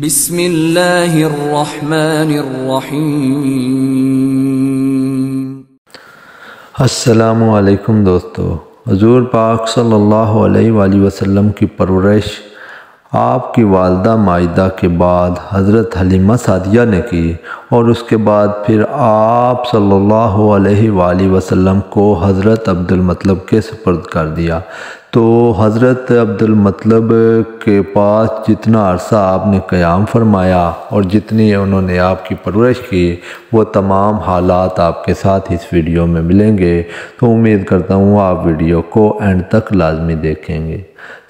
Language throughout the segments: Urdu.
بسم اللہ الرحمن الرحیم۔ السلام علیکم دوستو، حضور پاک صلی اللہ علیہ وآلہ وسلم کی پرورش آپ کی والدہ مائدہ کے بعد حضرت حلیمہ سعدیہ نے کی، اور اس کے بعد پھر آپ صلی اللہ علیہ وآلہ وسلم کو حضرت عبدالمطلب کے سپرد کر دیا۔ تو حضرت عبدالمطلب کے پاس جتنا عرصہ آپ نے قیام فرمایا اور جتنی انہوں نے آپ کی پرورش کی، وہ تمام حالات آپ کے ساتھ اس ویڈیو میں ملیں گے۔ تو امید کرتا ہوں آپ ویڈیو کو اینڈ تک لازمی دیکھیں گے۔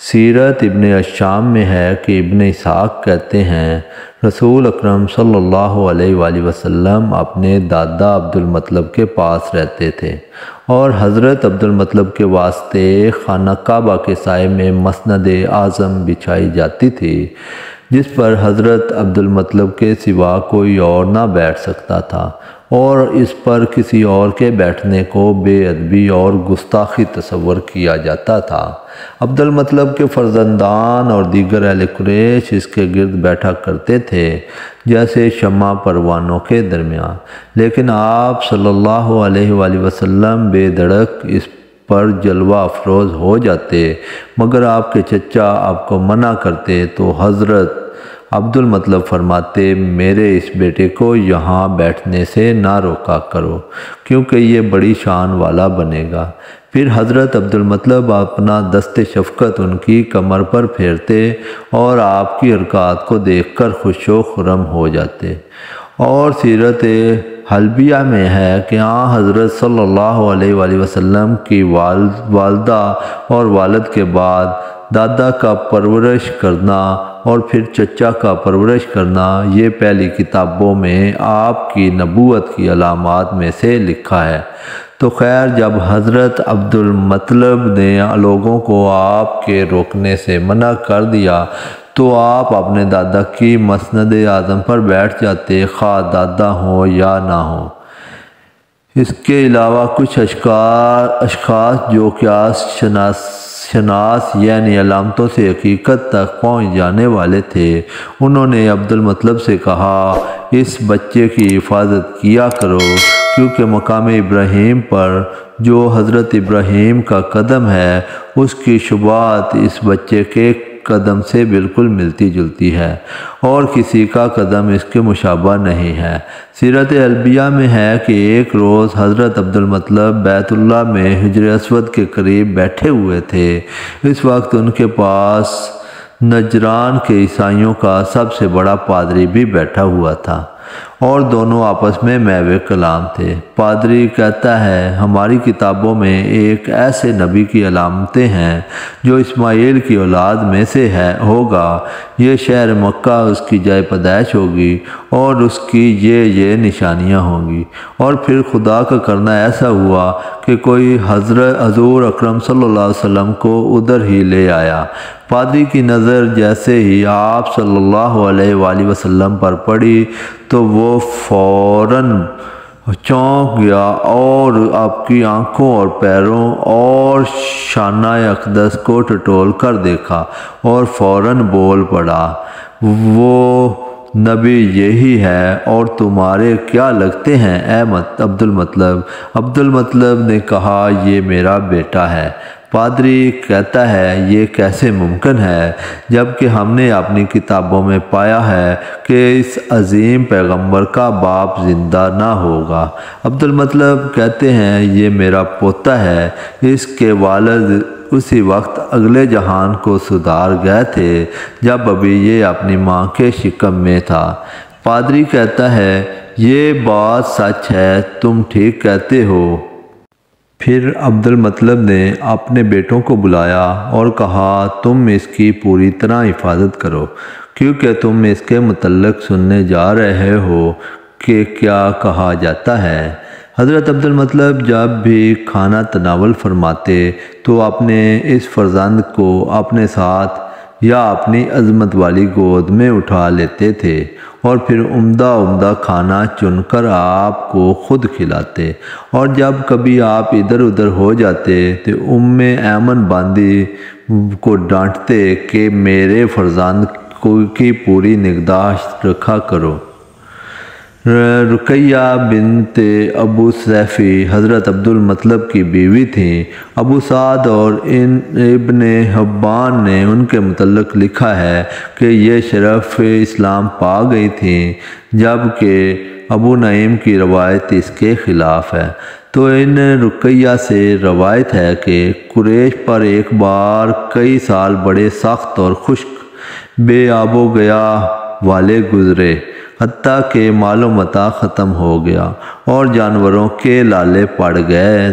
سیرت ابن الشام میں ہے کہ ابن اسحاق کہتے ہیں، رسول اکرم صلی اللہ علیہ وآلہ وسلم اپنے دادا عبدالمطلب کے پاس رہتے تھے، اور حضرت عبدالمطلب کے واسطے خانہ کعبہ کے سائے میں مسند اعظم بچھائی جاتی تھی، جس پر حضرت عبدالمطلب کے سوا کوئی اور نہ بیٹھ سکتا تھا، اور اس پر کسی اور کے بیٹھنے کو بے ادبی اور گستاخی تصور کیا جاتا تھا۔ عبدالمطلب کے فرزندان اور دیگر اہل قریش اس کے گرد بیٹھا کرتے تھے جیسے شمع پروانوں کے درمیان، لیکن آپ صلی اللہ علیہ وآلہ وسلم بے دھڑک اس پر جلوہ افروز ہو جاتے، مگر آپ کے چچا آپ کو منع کرتے تو حضرت عبدالمطلب فرماتے، میرے اس بیٹے کو یہاں بیٹھنے سے نہ روکا کرو، کیونکہ یہ بڑی شان والا بنے گا۔ پھر حضرت عبدالمطلب اپنا دست شفقت ان کی کمر پر پھیرتے اور آپ کی حرکات کو دیکھ کر خوش و خرم ہو جاتے۔ اور سیرت حلبیہ میں ہے کہ حضرت صلی اللہ علیہ وآلہ وسلم کی والدہ اور والد کے بعد دادا کا پرورش کرنا اور پھر چچا کا پرورش کرنا، یہ پہلی کتابوں میں آپ کی نبوت کی علامات میں سے لکھا ہے۔ تو خیر، جب حضرت عبدالمطلب نے لوگوں کو آپ کے روکنے سے منع کر دیا تو آپ اپنے دادا کی مسند اعظم پر بیٹھ جاتے، خواہ دادا ہوں یا نہ ہوں۔ اس کے علاوہ کچھ اشخاص جو قیاس شناس یعنی علامتوں سے حقیقت تک پہنچ جانے والے تھے، انہوں نے عبدالمطلب سے کہا، اس بچے کی حفاظت کیا کرو، کیونکہ مقام ابراہیم پر جو حضرت ابراہیم کا قدم ہے، اس کی شبہات اس بچے کے قدم سے بالکل ملتی جلتی ہے، اور کسی کا قدم اس کے مشابہ نہیں ہے۔ سیرت حلبیہ میں ہے کہ ایک روز حضرت عبدالمطلب بیت اللہ میں حجر اسود کے قریب بیٹھے ہوئے تھے۔ اس وقت ان کے پاس نجران کے عیسائیوں کا سب سے بڑا پادری بھی بیٹھا ہوا تھا، اور دونوں آپس میں محو کلام تھے۔ پادری کہتا ہے، ہماری کتابوں میں ایک ایسے نبی کی علامتیں ہیں جو اسماعیل کی اولاد میں سے ہوگا، یہ شہر مکہ اس کی جائے پیدائش ہوگی، اور اس کی یہ نشانیاں ہوں گی۔ اور پھر خدا کا کرنا ایسا ہوا کہ کوئی حضور اکرم صلی اللہ علیہ وسلم کو ادھر ہی لے آیا۔ پادری کی نظر جیسے ہی آپ صلی اللہ علیہ وآلہ وسلم پر پڑی تو وہ فوراً چونک گیا، اور آپ کی آنکھوں اور پیروں اور شانہ اقدس کو ٹٹول کر دیکھا اور فوراً بول پڑا، وہ نبی یہی ہے، اور تمہارے کیا لگتے ہیں اے عبدالمطلب؟ عبدالمطلب نے کہا، یہ میرا بیٹا ہے۔ پادری کہتا ہے، یہ کیسے ممکن ہے، جبکہ ہم نے اپنی کتابوں میں پایا ہے کہ اس عظیم پیغمبر کا باپ زندہ نہ ہوگا۔ عبدالمطلب کہتے ہیں، یہ میرا پوتا ہے۔ اس کے والد اسی وقت اگلے جہان کو سدھار گئے تھے جب ابھی یہ اپنی ماں کے شکم میں تھا۔ پادری کہتا ہے، یہ بات سچ ہے، تم ٹھیک کہتے ہو۔ پھر عبدالمطلب نے اپنے بیٹوں کو بلایا اور کہا، تم اس کی پوری طرح حفاظت کرو، کیونکہ تم اس کے متعلق سننے جا رہے ہو کہ کیا کہا جاتا ہے۔ حضرت عبدالمطلب جب بھی کھانا تناول فرماتے تو اپنے اس فرزند کو اپنے ساتھ یا اپنی عظمت والی گود میں اٹھا لیتے تھے، اور پھر عمدہ کھانا چن کر آپ کو خود کھلاتے، اور جب کبھی آپ ادھر ادھر ہو جاتے تو ایمن باندی کو ڈانٹتے کہ میرے فرزند کی پوری نگہداشت رکھا کرو۔ رقیہ بنت ابو سیفی حضرت عبدالمطلب کی بیوی تھیں۔ ابو سعد اور ابن حبان نے ان کے متعلق لکھا ہے کہ یہ شرف اسلام پا گئی تھیں، جبکہ ابو نعیم کی روایت اس کے خلاف ہے۔ تو ان رقیہ سے روایت ہے کہ قریش پر ایک بار کئی سال بڑے سخت اور خشک بے آب و گیا والے گزرے، حتیٰ کہ مال و متاع ختم ہو گیا اور جانوروں کے لالے پڑ گئے۔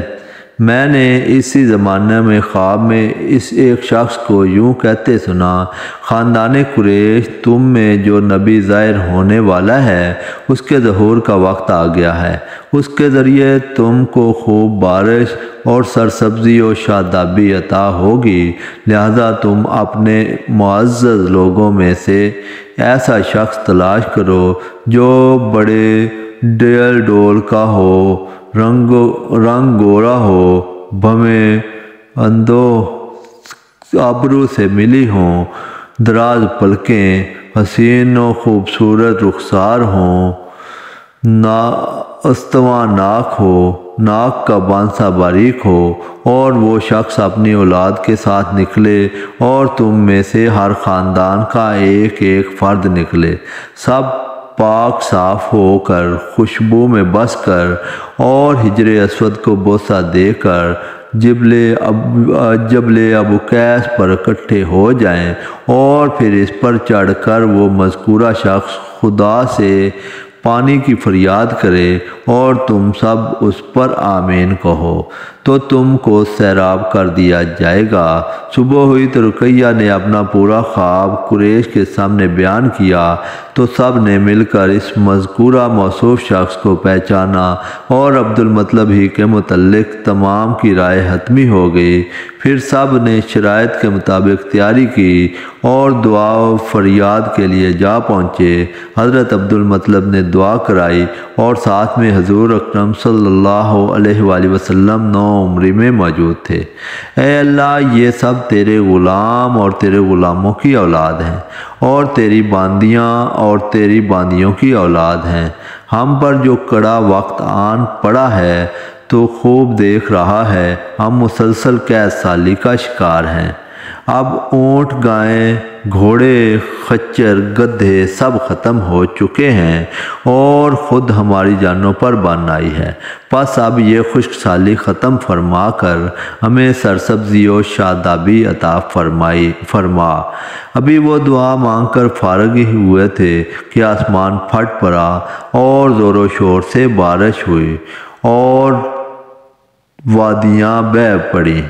میں نے اسی زمانے میں خواب میں اس ایک شخص کو یوں کہتے سنا، خاندان قریش تم میں جو نبی ظاہر ہونے والا ہے اس کے ظہور کا وقت آ گیا ہے، اس کے ذریعے تم کو خوب بارش اور سرسبزی و شادابی عطا ہوگی، لہذا تم اپنے معزز لوگوں میں سے ایسا شخص تلاش کرو جو بڑے ڈیل ڈول کا ہو، رنگ گورا ہو، بھویں اندو ابرو سے ملی ہوں، دراز پلکیں، حسین و خوبصورت رخسار ہوں، استواں ناک ہو، ناک کا بانسا باریک ہو، اور وہ شخص اپنی اولاد کے ساتھ نکلے اور تم میں سے ہر خاندان کا ایک ایک فرد نکلے، سب پاک صاف ہو کر، خوشبو میں بس کر اور حجر اسود کو بوسہ دے کر جبل ابو قیس پر اکٹھے ہو جائیں، اور پھر اس پر چڑھ کر وہ مذکورہ شخص خدا سے پانی کی فریاد کرے اور تم سب اس پر آمین کہو تو تم کو سیراب کر دیا جائے گا۔ صبح ہوئی تو رقیہ نے اپنا پورا خواب قریش کے سامنے بیان کیا، تو سب نے مل کر اس مذکورہ موصوف شخص کو پہچانا اور عبدالمطلب ہی کے متعلق تمام کی رائے حتمی ہو گئی۔ پھر سب نے شرائط کے مطابق تیاری کی اور دعا و فریاد کے لیے جا پہنچے۔ حضرت عبدالمطلب نے دعا کرائی اور ساتھ میں حضور اکرم صلی اللہ علیہ وآلہ وسلم نو عمری میں موجود تھے۔ اے اللہ، یہ سب تیرے غلام اور تیرے غلاموں کی اولاد ہیں اور تیری باندیاں اور تیری باندیوں کی اولاد ہیں۔ ہم پر جو کڑا وقت آن پڑا ہے تو خوب دیکھ رہا ہے، ہم مسلسل قید سالی کا شکار ہیں۔ اب اونٹ، گائیں، گھوڑے، خچر، گدھے سب ختم ہو چکے ہیں اور خود ہماری جانوں پر بن آئی ہے، پس اب یہ خشک سالی ختم فرما کر ہمیں سرسبزی و شادابی عطا فرما۔ ابھی وہ دعا مانگ کر فارغ ہی ہوئے تھے کہ آسمان پھٹ پڑا اور زور و شور سے بارش ہوئی اور وادیاں بہہ پڑیں۔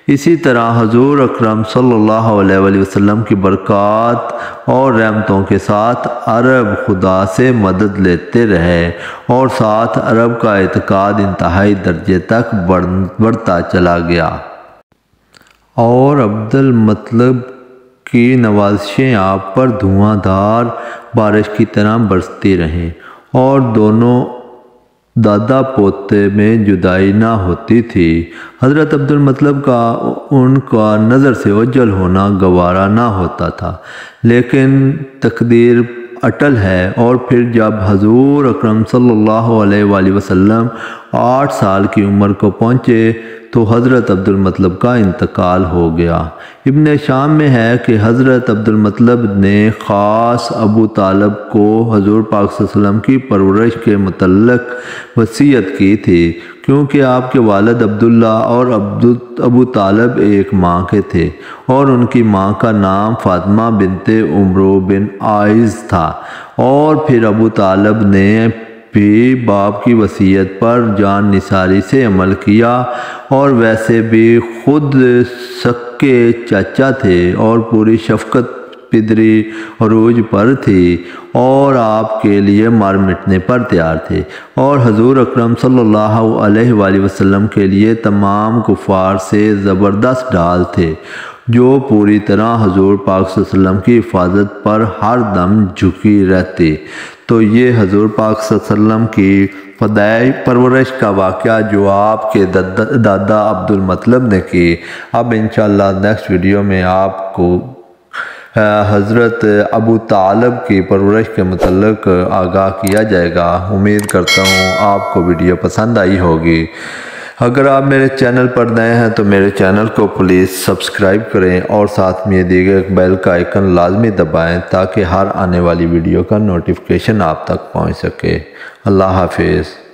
اسی طرح حضور اکرم صلی اللہ علیہ وآلہ وسلم کی برکات اور رحمتوں کے ساتھ عرب خدا سے مدد لیتے رہے اور ساتھ عرب کا اعتقاد انتہائی درجے تک بڑھتا چلا گیا اور عبدالمطلب کی نوازشیں آپ پر دھواں دھار بارش کی طرح برستی رہیں اور دونوں دادا پوتے میں جدائی نہ ہوتی تھی۔ حضرت عبدالمطلب کا ان کا نظر سے اوجھل ہونا گوارا نہ ہوتا تھا، لیکن تقدیر اٹل ہے۔ اور پھر جب حضور اکرم صلی اللہ علیہ وآلہ وسلم 8 سال کی عمر کو پہنچے تو حضرت عبدالمطلب کا انتقال ہو گیا۔ ابن شام میں ہے کہ حضرت عبدالمطلب نے خاص ابو طالب کو حضور پاک صلی اللہ علیہ وسلم کی پرورش کے متعلق وصیت کی تھی، کیونکہ آپ کے والد عبداللہ اور ابو طالب ایک ماں کے تھے اور ان کی ماں کا نام فاطمہ بنت عمرو بن عائض تھا۔ اور پھر ابو طالب نے بھی باپ کی وصیت پر جان نثاری سے عمل کیا، اور ویسے بھی خود سکے چاچا تھے اور پوری شفقت پدری عروج پر تھی اور آپ کے لیے مار مٹنے پر تیار تھے، اور حضور اکرم صلی اللہ علیہ وآلہ وسلم کے لیے تمام کفار سے زبردست ڈھال تھے جو پوری طرح حضور پاک صلی اللہ علیہ وسلم کی حفاظت پر ہر دم جھکی رہتی۔ تو یہ حضور پاک صلی اللہ علیہ وسلم کی فدائی پرورش کا واقعہ جو آپ کے دادا عبدالمطلب نے کی۔ اب انشاءاللہ نیکسٹ ویڈیو میں آپ کو حضرت ابو طالب کی پرورش کے متعلق آگاہ کیا جائے گا۔ امید کرتا ہوں آپ کو ویڈیو پسند آئی ہوگی۔ اگر آپ میرے چینل پر نئے ہیں تو میرے چینل کو پلیز سبسکرائب کریں اور ساتھ میں دیگر بیل کا آئیکن لازمی دبائیں تاکہ ہر آنے والی ویڈیو کا نوٹیفیکیشن آپ تک پہنچ سکے۔ اللہ حافظ۔